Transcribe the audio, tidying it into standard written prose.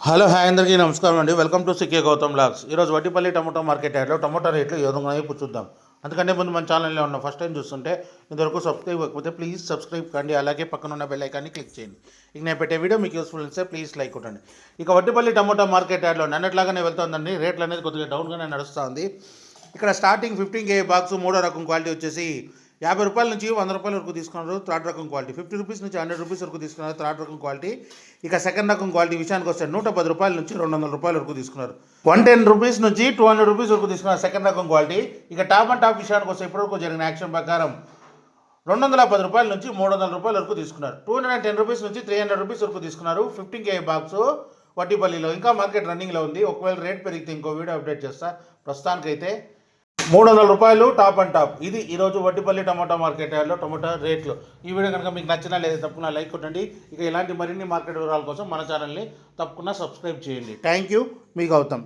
Hello hi అందరికీ నమస్కారం అండి. Welcome to CK Gautham blogs. ఈరోజు వడ్డిపల్లి టమోటా మార్కెట్ యార్డ్లో టమోటా రేట్లు ఏ విధంగా ఇప్పుడు చూద్దాం. అందుకంటే ముందు మన ఛానల్లో ఉన్న ఫస్ట్ టైం చూస్తుంటే ఇంతవరకు సబ్స్క్రైబ్ అవ్వకపోతే ప్లీజ్ సబ్స్క్రైబ్ కండి, అలాగే పక్కన ఉన్న బెల్ ఐకాన్ని క్లిక్ చేయండి. ఇక నేను పెట్టే వీడియో మీకు యూస్ఫుల్ అనిస్తే ప్లీజ్ లైక్ కొట్టండి. ఇక వడ్డిపల్లి టమోటా మార్కెట్ యార్డ్లో నిన్నట్లాగానే వెళ్తుందండి. రేట్లు అనేది కొద్దిగా డౌన్గానే నడుస్తుంది. ఇక్కడ స్టార్టింగ్ 15 kg బాక్స్ మూడో రకం క్వాలిటీ వచ్చేసి 50 రూపాయల నుంచి 100 రూపాయల వరకు తీసుకున్నారు థర్డ్ రకం క్వాలిటీ. 50 రూపీస్ నుంచి 100 రూపీస్ వరకు తీసుకున్నారు థర్డ్ రకం క్వాలిటీ. ఇక సెకండ్ రకం క్వాలిటీ విషయానికి వస్తే 110 రూపాయల నుంచి 200 రూపాయల వరకు తీసుకున్నారు. 110 రూపీస్ నుంచి 200 రూపీస్ వరకు తీసుకున్నారు సెకండ్ రకం క్వాలిటీ. ఇక టాప్ అండ్ టాప్ విషయానికి వస్తే ఇప్పటివరకు జరిగిన యాక్షన్ ప్రకారం 210 రూపాయల నుంచి 300 రూపాయల వరకు తీసుకున్నారు. 210 రూపీస్ నుంచి 300 రూపీస్ వరకు తీసుకున్నారు 15 kg బాక్స్ వడ్డిపల్లిలో. ఇంకా మార్కెట్ రన్నింగ్లో ఉంది. ఒకవేళ రేట్ పెరిగితే ఇంకో వీడియో అప్డేట్ చేస్తా. ప్రస్తుతానికైతే 300 రూపాయలు టాప్ అండ్ టాప్. ఇది ఈరోజు వడ్డిపల్లి టమోటా మార్కెట్ యార్డ్లో టమోటా రేట్లు. ఈ వీడియో కనుక మీకు నచ్చినా లేదా తప్పకుండా లైక్ కొట్టండి. ఇక ఇలాంటి మరిన్ని మార్కెట్ వివరాల కోసం మన ఛానల్ని తప్పకుండా సబ్స్క్రైబ్ చేయండి. థ్యాంక్ యూ, మీ గౌతమ్.